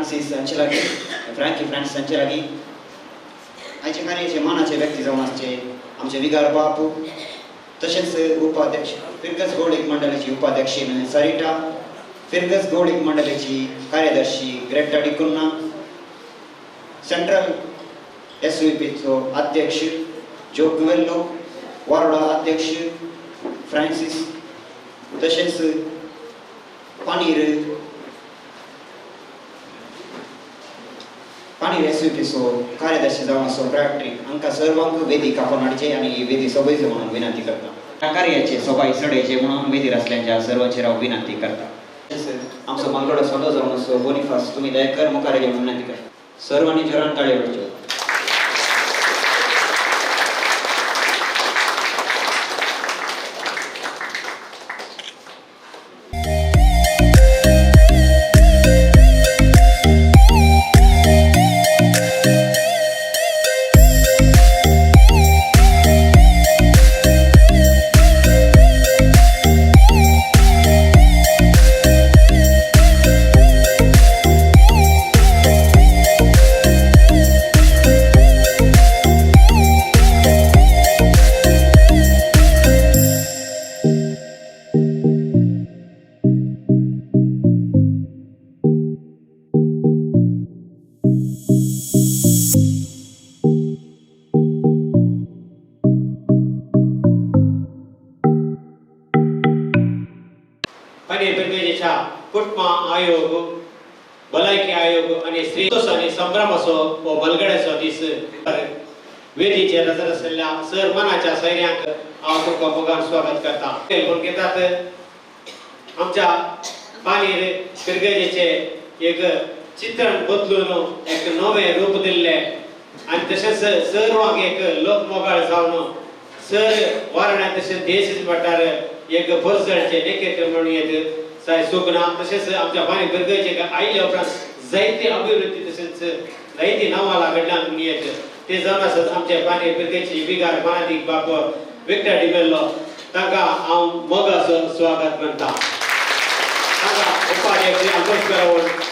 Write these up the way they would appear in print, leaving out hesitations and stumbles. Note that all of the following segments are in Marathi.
फ्रांसीस हांचे लागीं फ्रँकी फ्रांसीस हांचे लागीं आयचे कार्याचे मानाचे व्यक्ती जावन आसचे आमचे विगार बापू तशेंच उपाध्यक्ष फिरगस गौडीक मंडळाची उपाध्यक्षीण सरिता फिरगस गौडीक मंडळाची कार्यदर्शी ग्रेटा डिकुन्ना सेंट्रल एसव्हीपीचो अध्यक्ष जो गुवेल्लो वारोडा अध्यक्ष फ्रांसीस तशेंच पाणी एसव्हीपीचो कार्यदर्शी जावन आसो प्रॅक्ट्रीक हांकां सर्वांक वेदी कापून हाडचे आनी ही वेदी सोबयचे म्हणून विनंती करता. ह्या कार्याचे सबाई सडेचे म्हणून वेदीर असल्यांच्या सर्वांचेर हांव विनंती करता. आमचो मालगडो सोलो जावन आसो बोनिफास तुमी दयेकर मुखार येवन विनंती करता. सर्वांनी जोरान ताळयो वाजच्यो. कुटुंब आयोग भलायकी आयोग आणि स्त्री आणि संभ्रम असो व बलगड्याचो दीस वेदीचेर हजर आसलेल्या सर मनाच्या सैन्यांक हांव तुमकां मोगान स्वागत करता. पण घेतात आमच्या पानीर पिरगेजेचे एक चित्रण बदलून एक नवे रूप दिल्ले आणि तशेंच सर्वांक एक लोकमोगाळ जावन सर वारण्यात तशेंच देश वाठार एक भरसडचे नेकेत्र म्हणून येत साय सोगना तशेंच आमच्या पाणी पिरगेचे आयल्या उपरांत जायती अभिवृद्धी तशेंच जायती नांवां लागडल्यान म्हणून येत ते जावन आसत आमच्या पाणी पिरगेचे विगार मानादीक बाप विक्टर डिमेल्लो तांकां हांव मोगाचो स्वागत करता. तांकां उपाध्यक्ष आंबेडकर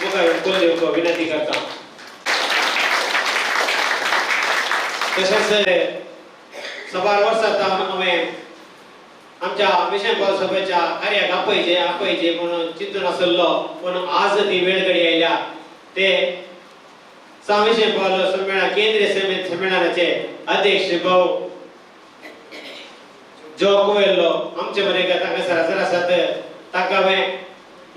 मुखार बोलवपाक विनंती करता. तशेंच सबार वर्सां हांवें आमच्या मिशन पावल सभेच्या कार्याक आपयचे म्हणून चिंतून आसलो पण आज ती वेळ घडी आयल्या ते मिशन पावल संमेलन केंद्रीय संमेलनाचे अध्यक्ष भाऊ जो कुवेल्लो आमचे बरें तांकां सरासर आसात तांकां हांवें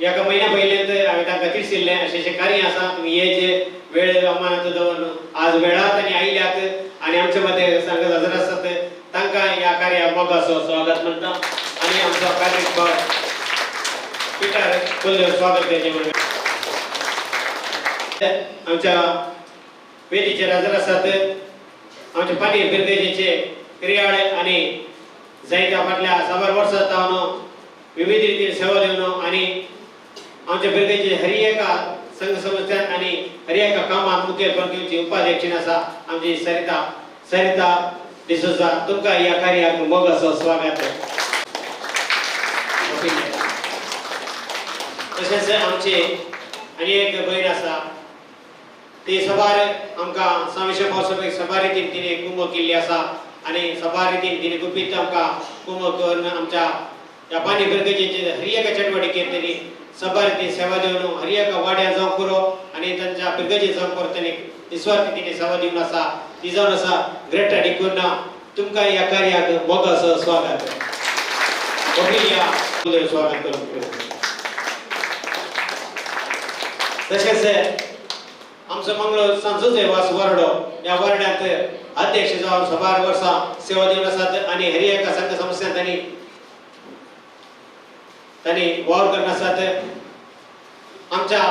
एका म्हयन्या पयलींच हांवें तांकां तिडसिल्लें अशें कार्य आसा तुमी येचे वेळ अमानात दवरून आज वेळात आनी आयल्यात आनी आमचे मदें सांगत हजर आसात तांकां ह्या कार्याक मोगाचो स्वागत म्हणटा आनी आमचो कार्यक्रम पिटर फुल्ल स्वागत करचें म्हणून आमच्या वेदीचेर हजर आसात आमचे पाणी पिरगेजेचे क्रियाळ आनी जायत्या फाटल्या सबार वर्सां जावन विविध रितीन सेवा दिवन आनी आमच्या पिरगेचे हर एका संघ संस्थान आनी हर एका कामात मुखेलपण घेवची उपाध्यक्षीण आसा आमची सरिता डिसोजा तुमकां ह्या कार्याक मोगाचो स्वागत. तशेंच आमची आनी एक भयण आसा ती सबार आमकां सामिशे महोत्सवाक सबार रितीन तिणे कुंभ केल्ली आसा आनी सबार रितीन तिणे गुपीत आमकां कुंभ करून आमच्या ह्या पाणी पिरगेजेचे हर एका चटवटिकेक तेणी सबार रितीन सेवा दिवन हर एका वाड्यार जावं करो आनी तांच्या पिरगेजे जावं करो तेणी निस्वार्थी तिणे सेवा दिवन आसा ती जावन आसा ग्रेटा डिकुन्ना तुमकां ह्या कार्याक मोगाचो स्वागत. स्वागत करता. तशेंच आमचो मंगळूर सांजोचे वास वारडो ह्या वार्डांत अध्यक्ष जावन सबार वर्सां सेवा दिवन आसात आनी हर एका संघ संस्थांत तांणी वावर करून आसात. आमच्या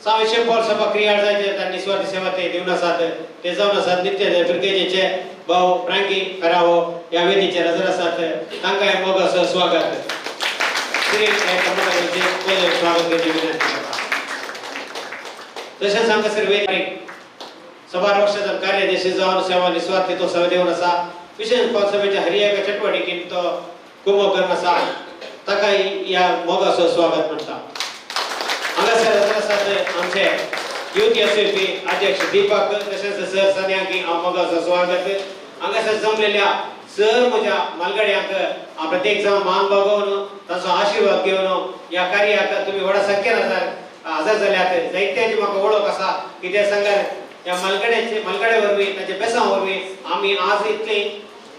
सामिशे पावल सभा क्रियाळ जायते तांणी निस्वार्थी सेवा ते दिवन आसात ते जावन आसात नित्य पिरगेजेचे भाऊ फ्रँकी फेरावो ह्या वेदीचेर हजर आसात तांकां हें मोगाचो स्वागत. स्वागत करचें विनंती करता. तशेंच आमकां सर वेदीक सबार वर्सां कार्यदर्शी जावन सेवा निस्वार्थी तो सेवा दिवन आसा विशेष पावल सभेच्या हर एका चटवटिकेन तो कुंभ करून आसा ताका ह्या मोगाचो स्वागत म्हणटा. हांगासर हजर आसात आमचे युथ एसएफपी अध्यक्ष दीपक तसेच सर सन्याकी मगाचं स्वागत हांगासर जमलेल्या सर म्हज्या मालगड्यांक प्रत्येक जण मान बघून ताचो आशीर्वाद घेवन या कार्याक तुम्ही व्हडा संख्येन हजर जाल्यात जायत्यांची म्हाका वळख आसा की ते सांगार या मालगडे वरवीं ताचे बेसां वरवीं आमी आज इतली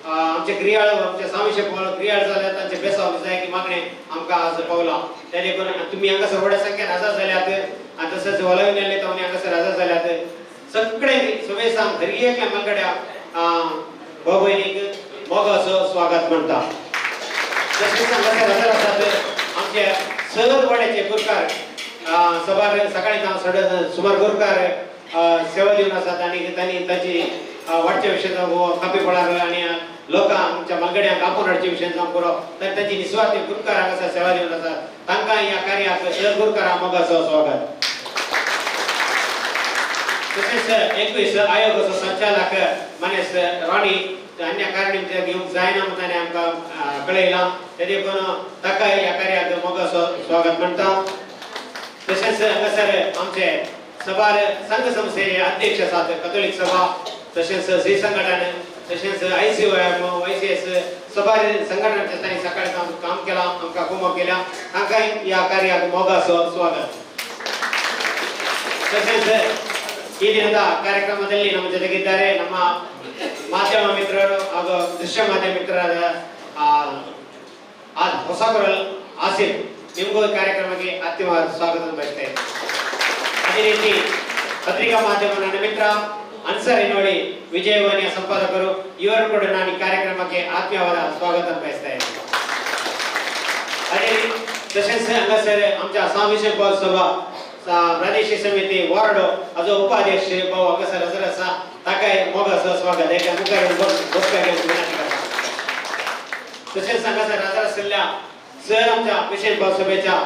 आमचे क्रियाळ आमचे सामिशे क्रियाळ जाल्यात तांचे बेसां जाय की मागणे आमकां आज पावला तेजे करून तुम्ही हांगासर व्हड्या संख्येन हजर जाल्यात आनी तसोच वळावी नेल्ले तावणी हांगासर हजर जाल्यात सगळे सवेसां घरी एकल्या मालगड्या भाऊ भयणीक मोगाचो स्वागत म्हणटा तशेंच हांगासर हजर आसात आमचे सर वाड्याचे गुरकार सभार सकाळी सुमार गुरकार सेवा दिवन आसात आनी तांणी ताची वाडच्या विशयाचो खापी पडार आनी लोकां आमच्या मालगड्यांक आपोवन हाडचे विशयाचो पुरो तर तांची निस्वार्थी गुरकार हांगासर सेवा दिवन आसात तांकां ह्या कार्याक सर गुरकार मोगाचो स्वागत तसेच 21 आयोगाचो संचालक मनेस राणी अन्य कारणी घेवंक जायना म्हणून आमकां कळयलां तेजे करून ताका ह्या कार्याक मोगाचो स्वागत म्हणटा तसेच हांगासर आमचे सभार संघ संस्थेचे अध्यक्ष आसात कॅथोलिक सभा तसेच श्री संघटन तसेच ICOM सभार संघटनांचे तांणी सकाळी काम केलां आमकां कुमक केल्या तांकां ह्या कार्याक मोगाचो स्वागत तसेच ಈ ದಿನದ ಕಾರ್ಯಕ್ರಮದಲ್ಲಿ ನಮ್ಮ ಜೊತೆಗಿದ್ದಾರೆ ನಮ್ಮ ಮಾಧ್ಯಮ ಮಿತ್ರರು ಹಾಗೂ ದೃಶ್ಯ ಮಾಧ್ಯಮ ಮಿತ್ರರಾದ ಹೊಸಕೊರಲ್ ಆಸಿಫ್ ನಿಮಗೂ ಕಾರ್ಯಕ್ರಮಕ್ಕೆ ಆತ್ಮೀಯವಾದ ಸ್ವಾಗತ ಬಯಸ್ತೇನೆ ಅದೇ ರೀತಿ ಪತ್ರಿಕಾ ಮಾಧ್ಯಮ ನನ್ನ ಮಿತ್ರ ಅನ್ಸರ್ ನೋಡಿ ವಿಜಯವಾಣಿಯ ಸಂಪಾದಕರು ಇವರು ಕೂಡ ನಾನು ಈ ಕಾರ್ಯಕ್ರಮಕ್ಕೆ ಆತ್ಮೀಯವಾದ ಸ್ವಾಗತ ಬಯಸ್ತೇನೆ ಅದೇ तसेच हांगासर आमच्या सामिशे पॉल सभा प्रादेशिक समिती वार्ड हाजो उपाध्यक्ष भाऊ हांगासर हजर आसा ताकाय मोगाचो स्वागत एका मुखार बसका घेवन विनंती करता तसेच हांगासर हजर आशिल्ल्या सर आमच्या विशेष भाव सभेच्या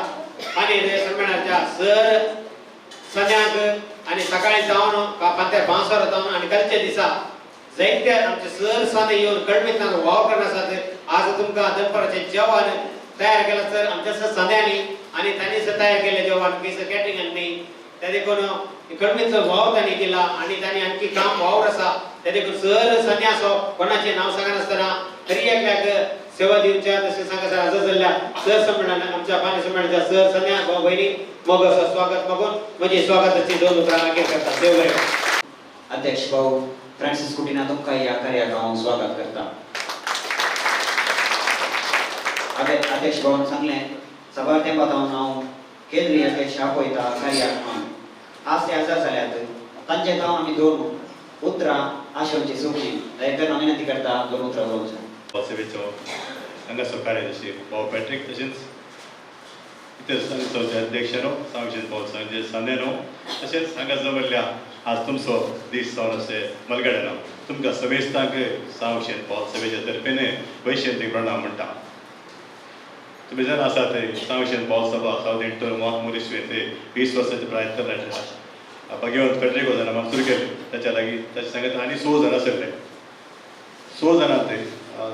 आणि संमेलनाच्या सर सन्याक आणि सकाळी जावन पांत्यार बांसवार जावन आणि कालच्या दिसा जायते आमचे सर साने येवन कळमेतनान वाव करना आसात आज तुमकां दनपाराचे जेवण तयार केला सर आमच्या सन्यानी आणि त्यांनी तयार केले जेवण की कॅटरिंग आणि त्याने कोण कळमेचा वाव त्यांनी केला आणि त्यांनी आणखी काम वावर असा त्याने सर सन्यासो कोणाचे नाव सांगा नसताना तरी एक सेवा दिवच्या तसे सांगा सर हजर झाल्या सर संमेलन आमच्या पाणी संमेलनाच्या सर सन्या भाऊ बहिणी मग स्वागत मागून म्हणजे स्वागताची दोन उतरां मागे करतात देव बरें अध्यक्ष भाऊ फ्रांसिस कुटीना तुमकां ह्या कार्याक हांव स्वागत करता अध्यक्ष भाऊन सांगलें सभा तेंपातावन हांव केंद्रीय अध्यक्ष आपयता कार्याक म्हणून आज ते हजर जाल्यात तांचे तावन आमी दोन उतरां आशोवची सोपली दयेकरून हांव विनंती करता दोन उतरां उलोवचें सभेचो हांगासर कार्यादर्शी भाऊ पॅट्रिक तशेंच इतर संस्थेचे अध्यक्ष सामिशे भाऊ संजय सानेनो तशेंच हांगा जमल्ल्या आज तुमचो दीस जावन अशे मलगड्यान तुमकां समेस्तांक सामिशे भाऊ सभेच्या तर्फेन वैश्यंतीक प्रणाम म्हणटा तुम्ही जर आसा ते सामिशे भाऊ सभा साऊथ इंटर मॉक मोरिस ते 20 वर्साचे प्रयत्न भगवंत कडरेको जाणां म्हाका सुरू केले त्याच्या लागीं ताचे सांगत आनी 100 जाण आसले 100 जाणांत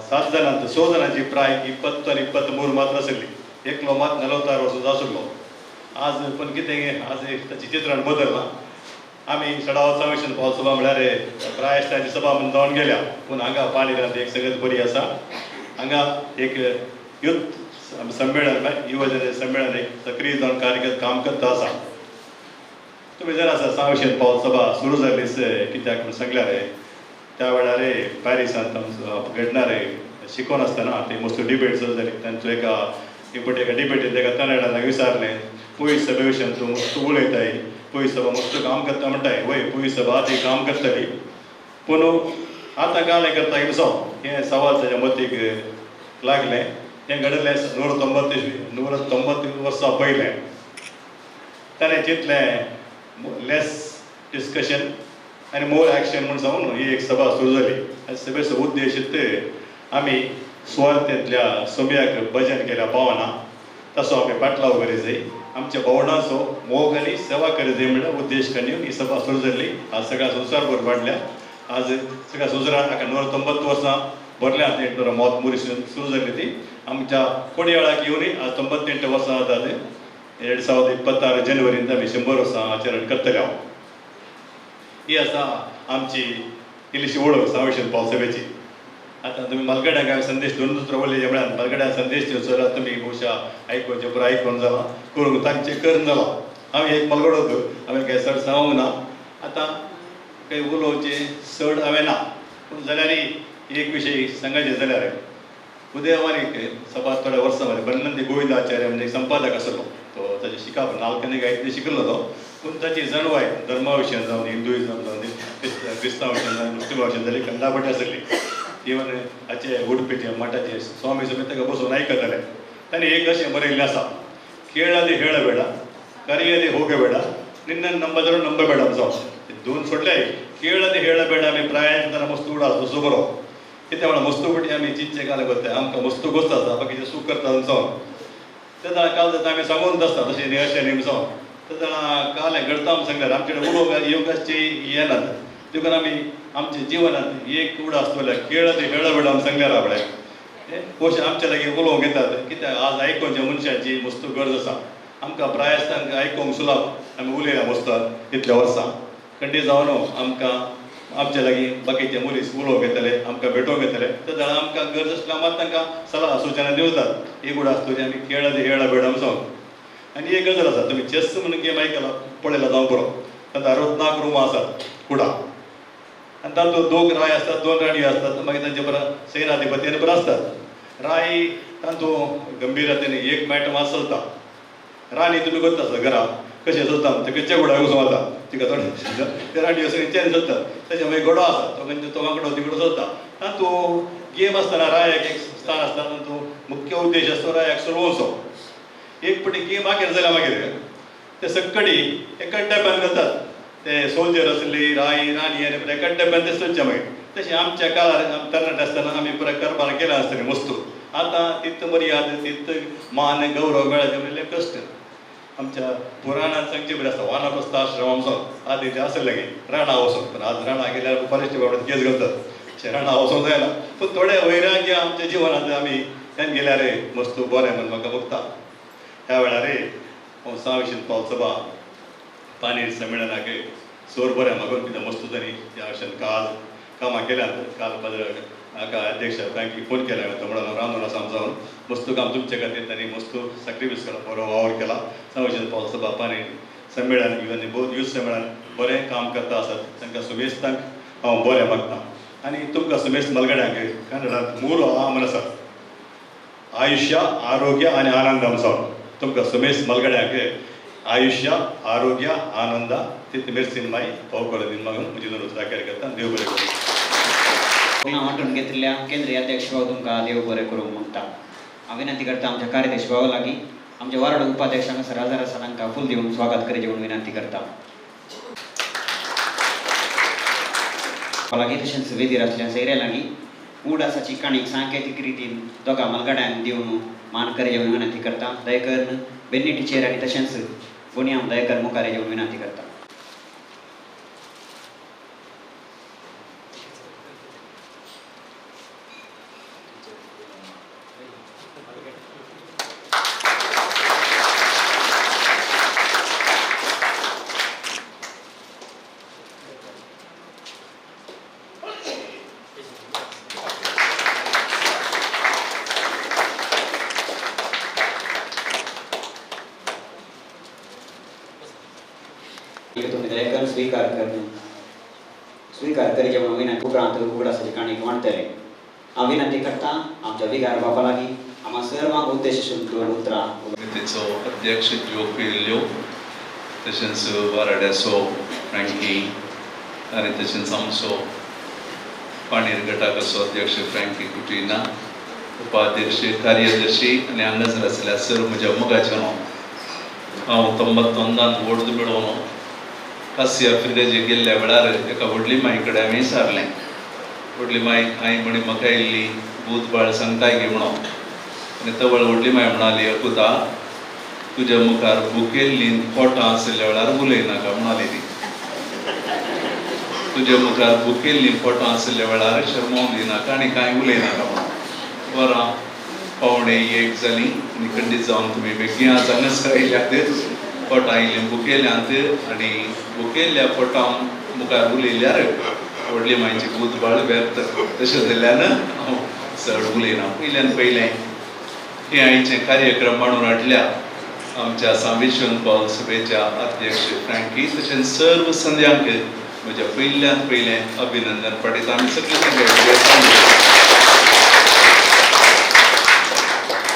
7 जाणांत 100 जाणांची प्राय 20 आनी 23 मात्र आसली एकलो मात 44 वर्साचो आसलो आज पण कितें आज ताची चित्रण बदललां आमी सडाव सामिशे भाऊ सभा म्हळ्यार प्रायश्ताची सभा म्हणून जावन गेल्या पूण हांगा पाणीरांत एक सगळ्यात बरी आसा हांगा एक युथ संमेलन युवजन संमेलन एक सक्रिय जावन कार्यकर्ता काम करता आसा तुम्ही जर आसा सामिशे भाऊ सभा सुरू जाल्लीच कित्याक म्हूण सांगल्यार त्या वेळार पॅरिसांत घडणार शिकोवन आसतना ते मस्त डिबेट सुरू जाली तांचो एका डिबेटीन ताका तरणाट्यांक विचारलें पयस सभे विशयी तूं मस्त उलयताय पयस सभा मस्त काम करता म्हणटाय वय पयस सभा ती काम करतली पूण आतां कालें करता कसो हें सवाल ताच्या मतीक लागलें हें घडलें 190 वर्सां पयलें ताणें चिंतलें लेस डिस्कशन आनी मोर एक्शन म्हूण जावन ही एक सभा सुरू जाली सभेचो उद्देश आमी सुवातेंतल्या सोम्याक भजन केल्या पावना तसो आमी पाटलाव करी जाय आमच्या भवनाचो मोग आनी सेवा करी जाय म्हणून उद्देश करून ही सभा सुरू जाल्ली आज सगळ्या संवसारभर वाडल्या आज सगळ्या संवसारांत हाका 190 वर्सां भरल्या इंटर मॉक मोरिस सुरू जाल्ली ती आमच्या कोडयाळाक येवनय आज 98 वर्सां जातात 2026 जनवरींत आमी 100 वर्सां आचरण करतले हांव ही आसा आमची इल्लीशी ओळख सावयशन पावल सभेची. आता तुम्ही मलगड्याक हांवें संदेश दोन उतरां जे म्हळ्यार मलगड्याक संदेश दिवचो जाल्यार तुमी बहुशा आयकोवचे पुरो आयकोन जाला करूंक तांचे करून जाला. हांवें एक मलगडो हांवें काय चड सांगूंक ना. आतां काही उलोवचे चड हांवें ना, पूण जाल्यारय एक विशय सांगायचे जाल्यार उदयवारीक सभा थोड्या वर्सां मध्ये बननंदी गोविंदाचार्य म्हणजे संपादक आसलो. तो ताचे शिकाप नाल्कनी गायत्री शिकलो तो, पूण ताची जणवाय धर्मा विशयन जावन हिंदुइजम जावन क्रिस्तांव विशयन जावन मुस्लिमा विशयन जाली खंडापटी आसली. इवन हाचे उडपीचे मठाचे स्वामी समेत ताका बसून आयकताले. ताणें एक अशें बरयल्लें आसा, ಕೇಳದೆ ಹೇಳಬೇಡ, ಕರೆಯದೆ ಹೋಗಬೇಡ, ನಿನ್ನನ್ನು ನಂಬದರೂ ನಂಬಬೇಡ ಅಂತ. दोन सोडले. ಕೇಳದೆ ಹೇಳಬೇಡ आमी प्रायांतना मस्तू उडा तसो बरो कित्याक म्हणल्यार मस्तू पटी आमी चिंतचे काल करता आमकां मस्तू गोस्त आसा बाकीचे सूख करता जावन ते जाणा काल जाता आमी सांगून आसता तशें न्ही अशें न्ही जावन ते जाणा काल हें घडता आमी सांगल्यार आमचे कडेन उलोवंक योगाचे येनात. देखून आमी आमच्या जिवनांत एक उडो आसतलो ಕೇಳದೆ ಹೇಳಬೇಡ आमी सांगल्यार आपणे अशें आमचे लागीं उलोवंक येतात. कित्याक आज आयकोवच्या मनशांची मस्तू गरज आसा. आमकां प्रायस्तांक आयकोवंक सुलाभ आमी उलयला मस्तात इतल्या वर्सां खंडी जावन आमकां आमचे लागीं बाकीचे मनीस उलोवंक येतले, आमकां भेटोवंक येतले. ते जाणा आमकां गरज आसल्या मात तांकां सलाह सुचना दिवतात. एक उडो आसतली आमी ಕೇಳದೆ ಹೇಳಬೇಡ म्हणून. आनी एक गजाल आसा, तुमी चेस म्हणून गेम आयकला पळयला जावं बरो. तातूंत 64 रुमां आसात कुडा आनी तातूंत 2 राय आसतात, 2 राणी आसतात. मागीर तांचे बरो सैनाधिपती आनी बरो आसतात. राय तातूंत गंभीरतेन एक मॅट मात चलता. राणी तुमी करता आसता घरा कशें चलता ते कच्च्या घोड्याक वचूं वता तिका थोडे ते राणी असो चॅन चलता. ताचे मागीर घोडो आसा तो वांकडो तिकडो चलता. तातूंत गेम आसतना रायाक एक स्थान आसता. तातूंत मुख्य उद्देश आसतो रायाक सोडवचो. एक पटी गेम आखेर जाल्यार मागीर ते सक्कडी एका टॅपान घालतात. ते सोल्जर असली राई राणी आनी पुरो एका टॅपान ते चलचे मागीर. तशें आमच्या काळार तरणाटे आसतना आमी पुरो करपार केला आसतलें मस्तू. आतां तित्त मर्याद तित्त मान गौरव मेळचे म्हणल्यार कश्ट. आमच्या पुराणांत सांगचे बरें आसता वानप्रस्थ आश्रमांत आदी ते आसले लागीं राणा वचून. पण आज राणा गेल्यार फॉरेस्ट डिपार्टमेंट केस घालतात राणा वचूंक जायना. पूण थोडे वैराग्य आमच्या जिवनांत आमी तेन्ना गेल्यार मस्तू बरें म्हण म्हाका भोगता. ह्या वेळार सावयशन पावल सभा पानीर संमेलनाक सोर बरें मागून कित्याक मस्तू तरी त्या अशें काल कामां केल्यात. काल हाका अध्यक्ष फ्रँकी फोन केला तो म्हणून रांदून आसा जावन मस्तू काम तुमचे खातीर तांणी मस्तू सॅक्रिफायस केला, बरो वावर केला. सावयशन पावल सभा पानीर संमेलन इवन बहुत यूथ संमेलन बरें काम करता आसात. तांकां सुमेस्तांक हांव बरें मागता. आनी तुमकां सुमेस्त मलगड्यांक कन्नडांत मूल आमन आसा आयुष्य आरोग्य आनी आनंद आमचो. तुमकां सुमेस्त मलगड्यांक आयुष्य आरोग्य आनंद तितले मेरसीन माई पावकळ दिन मागून म्हजी दोन उतरां करता. देव बरें करूं. वांटून घेतलेल्या केंद्रीय अध्यक्ष भाव तुमकां देव बरें करूंक म्हणटा. हांव विनंती करता आमच्या कार्याध्यक्ष भावा लागीं आमच्या वार्ड उपाध्यक्षांक सर हजार आसा तांकां फूल दिवन स्वागत करचें म्हणून विनंती करता. लागीं तशेंच वेदीर आसल्या सैऱ्या लागीं कूड आसाची काणीक सांकेतीक रितीन दोगां मलगड्यांक दिवन मान करचें म्हणून विनंती करता. दयकर्न बेन्नी टिचेर आनी तशेंच बोनियाम दयकर मुखार येवचे म्हणून विनंती करता. तुम्ही दयकर स्वीकार करचे म्हणून विनंती उपरांत उगडासाची काणीक मांडटले. हांव विनंती करता आमच्या विगार बापा लागीं आम्हा सर्वांक उद्देशून दोन उतरां. समितीचो अध्यक्ष ज्यो पिल्ल्यो तशेंच वाराड्याचो फ्रँकी आनी तशेंच आमचो पाणीर गटाकाचो अध्यक्ष फ्रँकी कुटिना, उपाध्यक्ष कार्याध्यक्षी आनी हांगासर आसल्या सर म्हज्या मोगाचें हांव 91 वोट मेळोवन कासिया फिरेजे गेल्ल्या वेळार एका व्हडली माई कडेन हांवें विचारलें. व्हडली माय आई म्हणी म्हाका इल्ली भूतबाळ सांगताय गे म्हणून. आनी तो व्हडली माय म्हणाली अकुता तुज्या मुखार भुकेल्लीं पोटां आसल्या वेळार उलयनाका म्हणाली ती. तुज्या मुखार भुकेल्लीं पोटां आसल्या वेळार शर्मोवंक दिनाका आनी कांय उलयनाका म्हणून. वरां 1:15 जालीं आनी खंडीत जावन तुमी बेगीन आज हांगासर आयल्यात. पोटां इल्लीं भुकेल्यांत आनी भुकेल्ल्या पोटां मुखार उलयल्यार व्हडली मायची भूत बाळ व्यर्थ तशें जाल्यार हांव चड उलयना. पयलें हे आयचे कार्यक्रम मांडून हाडल्या आमच्या सांविश्वन पॉल सभेच्या अध्यक्ष फ्रँकी तशेंच सर्व संध्यांक म्हज्या पयलें अभिनंदन पाठयता. आमी सगळे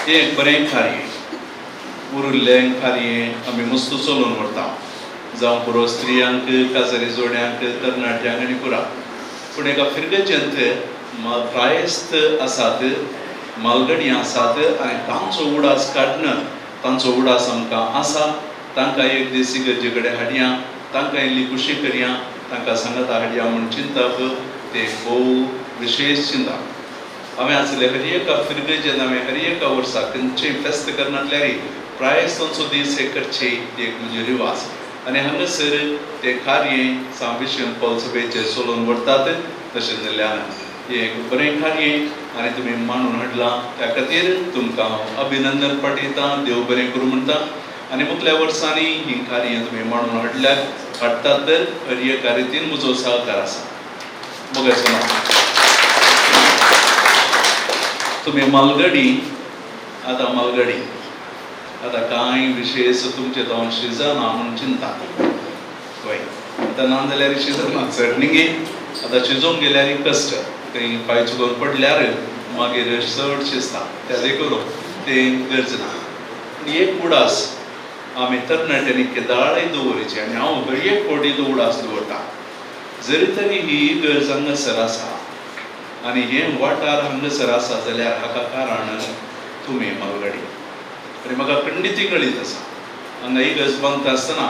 हे एक बरें कार्य उरिल्लें कार्य आमी मस्त चलोवन व्हरता जावं पुरो स्त्रियांक काजरी जोड्यांक तरणाट्यांक आनी पुरा. पूण एका फिरगेचेंत प्रायस्त आसात मालगडी आसात आनी तांचो उडास काडना तांचो उडास आमकां आसा. तांकां एक दीस इगर्जे कडेन हाडया तांकां इल्ली खुशी करया तांकां सांगाता हाडया म्हूण चिंतप ते भोव विशेश चिंता. हांवें आसले हर एका फिरगेचें हांवें हर एका वर्सा खंयचेय फेस्त करनातल्यार प्रायस्तांचो दीस हे करचे एक म्हजे रिवाज. आनी हांगासर ते कार्य सांविश्वन पॉल सभेचे चलोवन व्हरतात. तशें जाल्यार हे एक बरें कार्य आनी तुमी मांडून हाडलां त्या खातीर तुमकां अभिनंदन पाठयता. देव बरें करूं म्हणटा. आनी मुतल्या वर्सांनी ही कार्य तुमी मांडून हाडटात तर हर एका रितीन म्हजो सहकार आसा. मोगाचें नांव तुमी मालगडी आतां कांय विशेश तुमचे जावन शिजना म्हूण चिंता वय आतां ना जाल्यार शिजना चडणिगे आतां शिजोवंक गेल्यार कश्ट खंय पांय चुकोवन पडल्यार मागीर चड शिजता त्या देखून तें गरज ना. एक उडास आमी तरणाट्यांनी केदाळय दवरची आनी हांव हर एक फावटी तो उडास दवरता. जरी तरी ही गरज हांगासर आसा आनी हे वाठार हांगासर आसा जाल्यार हाका कारण तुमी मालगडी. आनी म्हाका खंडिती कळीत आसा हांगा इगर्ज बांदता आसतना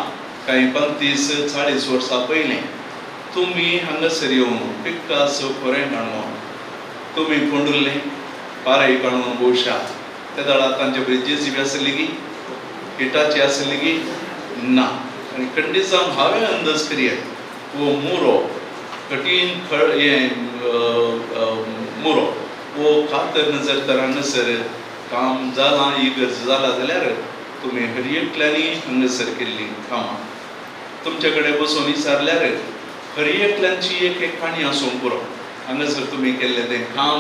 कांय 35-40 वर्सां पयलीं तुमी हांगासर येवन पिकास खोरें काणून तुमी कोंडुल्लें पारय काणून भोवशात. त्या दळार तांचे बरी JCB आसली की हिटाची आसली की ना. आनी खंडीत जावन हांवें अंदाज करियत वो मुरो कठीण मुरो वो कातर जर तर हांगासर काम जालां ही गरज जाला जाल्यार तुमी हर एकल्यांनी हांगासर केल्लीं कामां तुमचे कडेन बसून विचारल्यार हर एकल्यांची एक काणी आसूंक पुरो. हांगासर तुमी केल्लें तें काम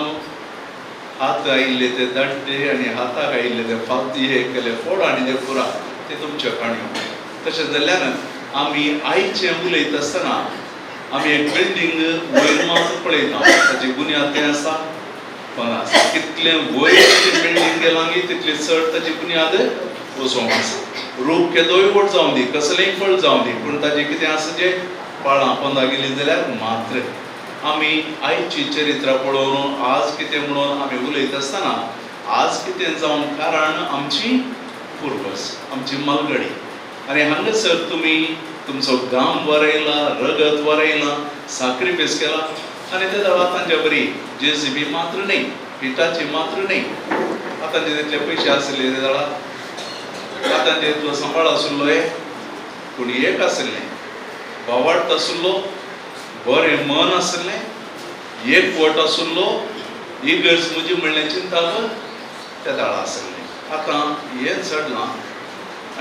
हात आयिल्ले ते दाड्डे आनी हाताक आयिल्ले ते फालती हे केले फोड आनी ते पुरा ते तुमच्यो काणयो. तशें जाल्यार आमी आयचें उलयता आसतना आमी एक बिल्डींग वयर मात पळयता ताची बुन्याद तें आसा 50. कितलें वयर बिल्डींग गेलां की तितली चड ताची बुन्याद वचोंक आसा. रूख केदोय व्हड जावं दी कसलेंय फळ जावं दी पूण ताजें कितें आसा जें पाळां पोंदां गेलीं जाल्यार मात्र. आमी आयची चरित्रा पळोवन आज कितें म्हणून आमी उलयता आसतना आज कितें जावन कारण आमची पुर्वज आमची मालगडी. आनी हांगासर तुमी तुमचो गाम वरयला रगत वरयला सॅक्रिफायस केला आनी ते तांच्या बरी JCB मात्र न्ही हिटाची मात्र न्ही. आतांचे तितले पयशे आसले ते दळार आतांचे इतलो सांबाळ आसलो पूण एक आसलें वावाट आसलो बरें मन आसलें एक पोट आसलो इगर्ज म्हजी म्हणलें चिंतालो त्या दळा आसलें. आतां हें चडलां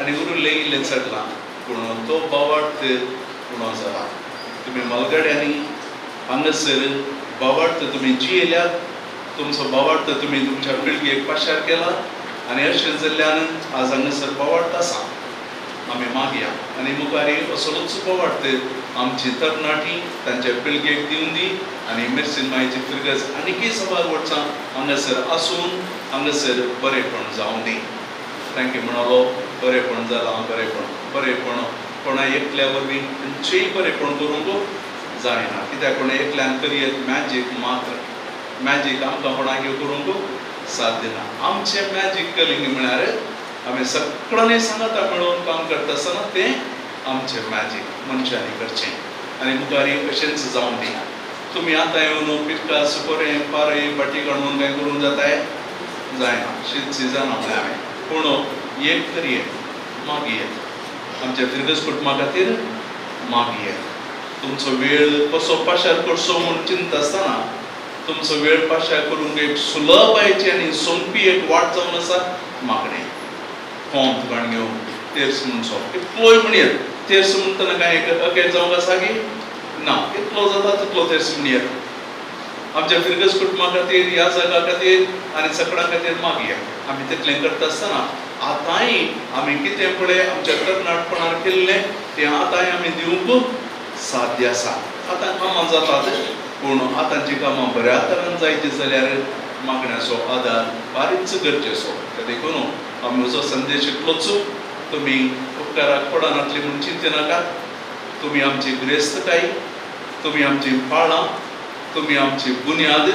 आनी उरिल्लें इल्लें चडलां पूण तो बावार्थ उणो जाला. तुमी मालगड्यांनी हांगासर बावार्थ तुमी जियेल्यात तुमचो बावार्थ तुमी तुमच्या पिळगेक पाशार केला आनी अशें जाल्ल्यान आज हांगासर बावार्थ आसा. आमी मागया आनी मुखारी असलोच बावार्थ आमची तरणाटी तांच्या पिळगेक दिवन दी आनी मिरसीन मायेची फिरगज आनीकय सवार वर्सां हांगासर आसून हांगासर बरेपण जावं दी. थँक्यू म्हणलो बरेपण जालां बरेपण कोणा एकल्या वरवीं खंयचेय बरेपण करूंक जायना. कित्याक कोणा एकल्यान करियत मॅजीक आमकां कोणाक करूंक साध्य ना. आमचें मॅजीक कलिंग म्हळ्यार आमी सगळ्यांनी सांगाता मेळोवन काम करता आसतना तें आमचें मॅजीक मनशांनी करचें आनी मुखारी अशेंच जावं दी. तुमी आतां येवन पिकास बरें पारय बाटी काडून कांय करूंक जाताय जायना. शीत सिजना म्हळ्यार हांवें पूण एक करियत मागयेत आमच्या फिरगज कुटुंबा खातीर मागयेत. तुमचो वेळ कसो पाशार करचो म्हूण चिंता आसतना तुमचो वेळ पाशार करूंक एक सुलभ आयची आनी सोंपी एक वाट जावन आसा मागणें. कोंत काणयो तेर्स म्हणचो इतलोय म्हणयत तेर्स म्हणटना कांय अकेट जावंक आसा की ना कितलो जाता तितलो थंय सुनियर आमच्या फिरगस कुटुंबा खातीर ह्या जागा खातीर आनी सगळ्यां खातीर मागया आमी तितलें करता आसतना आतांय आमी कितें पळय आमच्या कर्नाटपणान केल्लें तें आतांय आमी दिवंक साध्य आसा आतां कामां जातात पूण आतांची कामां बऱ्या तरान जायची जाल्यार मागण्याचो आदार फारीच गरजेचो ते देखून आमी म्हजो संदेश इतलोच तुमी उपकाराक पडनातली म्हूण चिंती नाकात तुमी आमची गिरेस्तकाय तुमी आमची पाळां तुमी आमची बुन्याद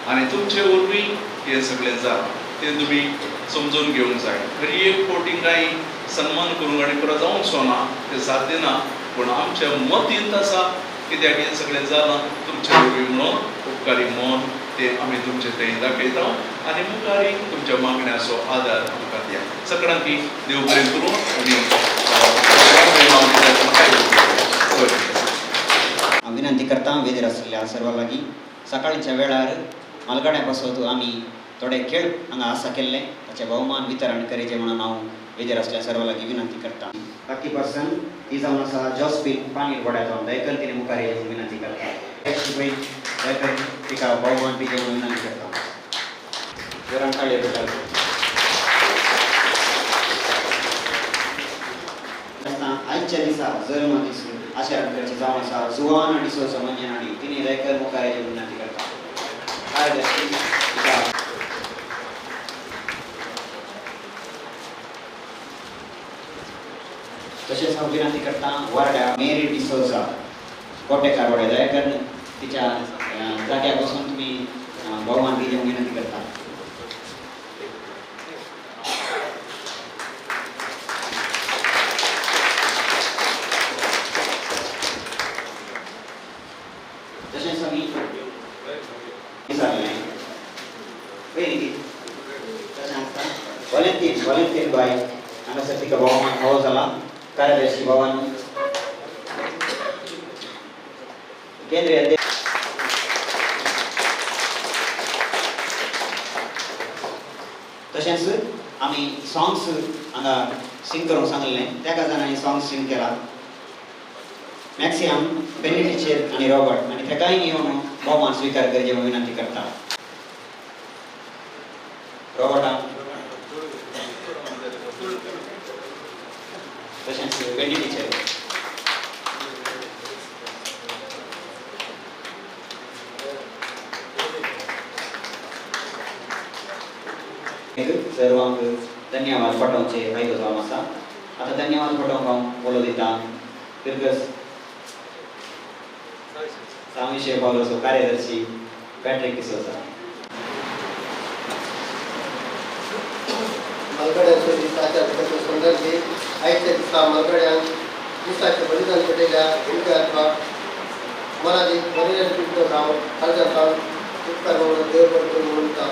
आनी तुमचे वरवीं हें सगळें जाता तें तुमी समजून घेवंक जाय खरी एक फावटी कांय सन्मान करूंक आनी पुरो जावंचो ना तें साध्य ना पूण आमचें मत येत आसा कित्याक हें सगळें जालां तुमचे वरवीं म्हणून उपकारी मन तें आमी तुमचे थंय दाखयता आनी मुखारी तुमच्या मागण्याचो आदार आमकां दिया सगळ्यांक देव बरें करूं आनी विनंती करता वेदीर आशिल्ल्या सर्वां लागीं सकाळच्या वेळार मालगाड्या पासत आमी थोडे खेळ हांगा आसा केल्ले ताचे भोवमान वितरण करेचे म्हणून हांव वेदीर आसल्या सर्वां लागीं विनंती करता बाकी पर्सन ती जावन आसा जॉस्पिन पानीर गोड्याचो दयकर तिणे मुखार येवंक विनंती करता दयकर तिका भोवमान दिवंक विनंती करता जोरान ताळयो करता आजच्या दिसा जल्म दीस आचरण जावन आसा जुवान डिसोजा मंजनाडी तिने दयकर मुखार येवंक विनंती करता कार्यदर्शी तिका तशेंच हांव विनंती करता वार्ड्या मेरी डिसोजा कोटेकार वाड्या दयकर तिच्या जाग्यार बसून तुमी भोवमान दिवंक विनंती करता तशेंच आमी विचारलें पयलीं तशें आसता वॉलंटीर बाय हांगासर तिका भोवमान फावो जाला कार्यदर्शी भवन केंद्रीय तशेंच आमी सॉंग्स हांगा सिंग करूंक सांगलें त्या जाणांनी सॉंग्स सिंग केला मॅक्सिमम बेनिटिचेर आनी रॉबर्ट आनी तेकाय येवन भोवमान स्विकार करचे म्हणून विनंती करता रॉबर्टा तशेंच बेनिटिचेर सर्वांक धन्यवाद पाठोवचे आयलो जावन आसा आतां धन्यवाद पाठोवंक हांव बोलो दिता फिरगस साविशे पावलोचो कार्यदर्शी पॅट्रिक डिसोजा मालगड्यांचो दिसाच्या संदर्भी आयच्या दिसा मालगड्यांक दिसाचे बलिदान केलेल्या भुरग्यांक मनाची बलिदान पिंड हांव काळजांत उपकार म्हणून देव बरें म्हणटा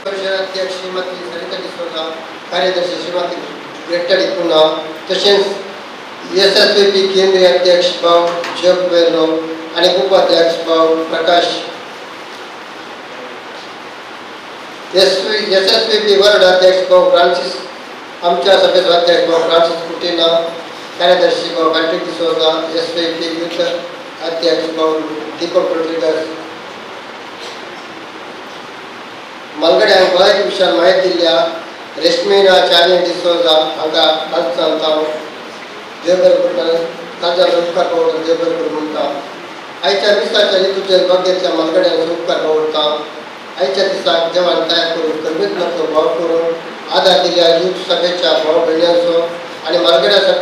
परिशदाध्यक्ष श्रीमती सरिता डिसोजा कार्यदर्शी श्रीमती ग्रेटडी पुन्हा तशेंच एसएसपी केंद्रीय अध्यक्ष भाऊ जग वेलो आणि उपाध्यक्ष भाऊ प्रकाश एसएसपी वर्ड अध्यक्ष भाऊ फ्रांसिस आमच्या सभेचो अध्यक्ष भाऊ फ्रांसिस कुटिना कार्यदर्शी भाऊ पॅट्रिक डिसोजा एसपी युथ अध्यक्ष भाऊ दीपक रोड्रिगस मालगड्यांक भलायकी विशयान म्हायती दिल्या रेश्मीना चार्ली डिसोजा हांगा आज सांगता देव बरें करता ताच्या उपकार पावता देव बरें करूं म्हणटा आयच्या दिसाच्या ऋतूचेर भाग घेतल्या मालगड्यांचो उपकार पावता आयच्या दिसाक देवान तयार करून कर्मित्वाचो भाव करून आदार दिल्या यूथ सभेच्या भाव भयण्यांचो आनी मालगड्या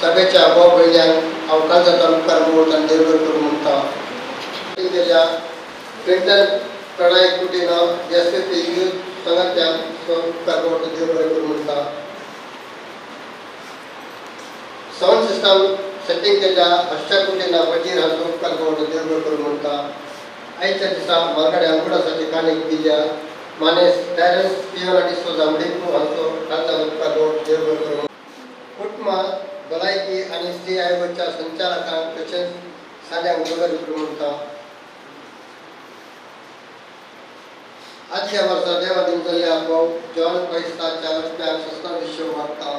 सभेच्या भाव भयण्यांक हांव काळजांतल्यान उपकार पावता आनी देव बरें करूं म्हणटा गेल्या क्विंटन प्रणय कुटीना एसपी यूथ संघाच्या उपकार पावता देव बरें करूं म्हणटा साऊंड सिस्टम सेटिंग केल्या हर्षा कुटीना वजीर हांचो उपकार पावता देव बरें करूं म्हणटा आयच्या दिसा मालगाड्या अंकुडासाची काणीक दिल्या मानेस डायरन्स पियोना डिसोजा मुडिपू हांचो काळजांत उपकार पावता देव बरें करूं कुटुंब भलायकी आनी स्त्री आयोगाच्या संचालकांक तशेंच साल्यांक देव बरें करूं म्हणटा आजच्या वर्सा देवादीन जाल्ल्या भाऊ जॉन क्रायस्ताच्या वचप्याक 16 वर्षो मारता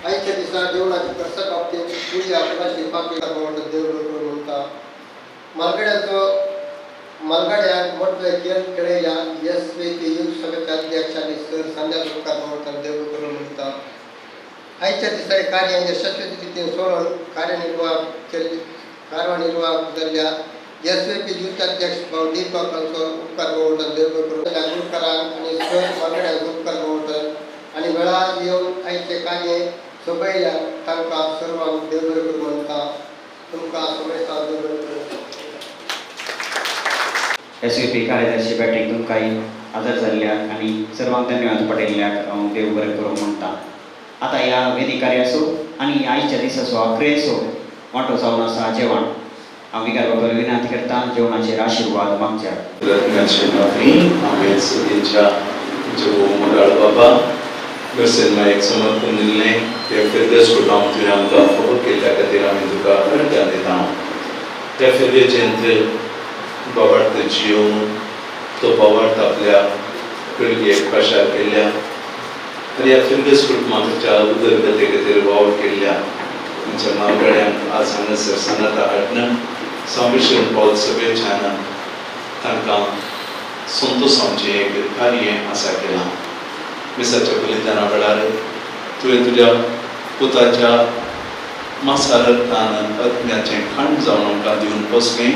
आजच्या दिसा जेवणाची कर्सा बाबतीत पूजा आपणाची पाकी म्हणतात देव बरोबर म्हणता मालगाड्याक मोठे केलेल्या यशस्वी युथ सभेच्या अध्यक्षांनी सर संध्या उपकार म्हणतात देव बरोबर म्हणता आजच्या दिसा कार्य यशस्वी रीतीने सोडून कार्यनिर्वाह केलेल्या यशस्वी युथ अध्यक्ष भाऊ दीपक उपकार म्हणतात देव बरोबर गुरुकरांक आणि सर मालगाड्याक उपकार म्हणतात आणि वेळा येऊन आयचे कार्य सोबयल्या तांकां सर्वांक देव बरोबर म्हणता तुमकां सोबयता देव बरोबर SVP कार्यदर्शी बॅटिंग तुमकांय आदर जाल्ल्याक आनी सर्वांक धन्यवाद पटेल्ल्याक हांव देव बरें करूं म्हणटा. आतां ह्या वेदी कार्याचो आनी आयच्या दिसाचो अख्रेचो मोठो जावन आसा जेवण. हांव विकार बाबाक विनंती करता जेवणाचेर आशिर्वाद मागच्या. हांवें सगळ्यांच्या जो मोडाळ बाबा गर्सेन समर्थन दिल्लें ते फेरदेस कुटुंब तुवें आमकां फोटो केल्ल्या खातीर आमी तुका अर्घ्य दिता. त्या फेरदेचेंत बाबार्थ जिवन तो बाबार्थ आपल्या पिळगेक प्रचार केल्ल्या आनी ह्या फेरदेस कुटुंबाच्या उदरगते खातीर वावर केल्ल्या आमच्या मालगाड्यांक आज हांगासर सनाता हाडन संमिश्रण पॉल सभेच्यान तांकां संतोशाचें एक कार्य आसा केलां. मिसाच्या बलिदाना वेळार तुवें तुज्या पुताच्या मासारतान अग्न्याचें खाण जावन आमकां दिवन बसलें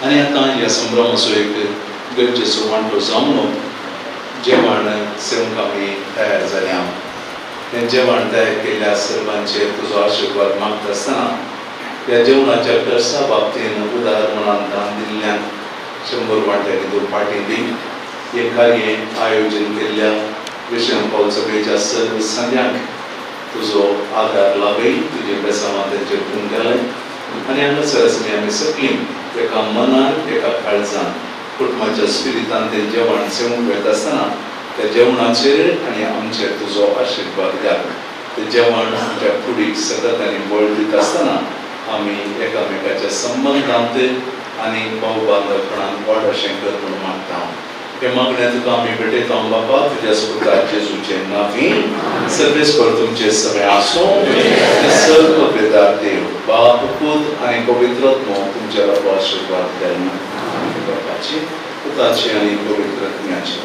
आनी आतां ह्या संभ्रमाचो एक गरजेचो वांटो जावन जेवण सेवंक आमी तयार जाल्या. हें जेवण तयार केल्ल्या सर्वांचेर तुजो आशिर्वाद मागता आसतना ह्या जेवणाच्या कर्सा बाबतीन उदार मनान दान दिल्ल्यान 100 वांट्यांनी तूं पाटी दी. हे कार्य आयोजन केल्ल्या विशम पॉल सभेच्या सर्व संघांक तुजो आदार लाभय तुजे बेसांवां तेंचेर करून गेलय आनी हांगासर आमी सगळीं एका मनान एका काळजान कुटुंबाच्या स्पिरितान तें जेवण सेवूंक वयता आसतना त्या जेवणाचेर आनी आमचेर तुजो आशिर्वाद घाल. तें जेवण आमच्या कुडीक सतत आनी बळ दिता आसतना आमी एकामेकाच्या संबंदांत आनी भाव बांदपणान वाड अशें कर म्हूण मागता. हे मागणें तुका आमी भेटयता बाबा तुज्या सुपुता जेजूचे नांवीं. सर्वेस्पर तुमचे सगळे आसूं. सर्व पिता देव बाप पूत आनी पवित्र आत्मो तुमच्या आशिर्वाद द्यात. बापाची पुताची आनी पवित्र आत्म्याची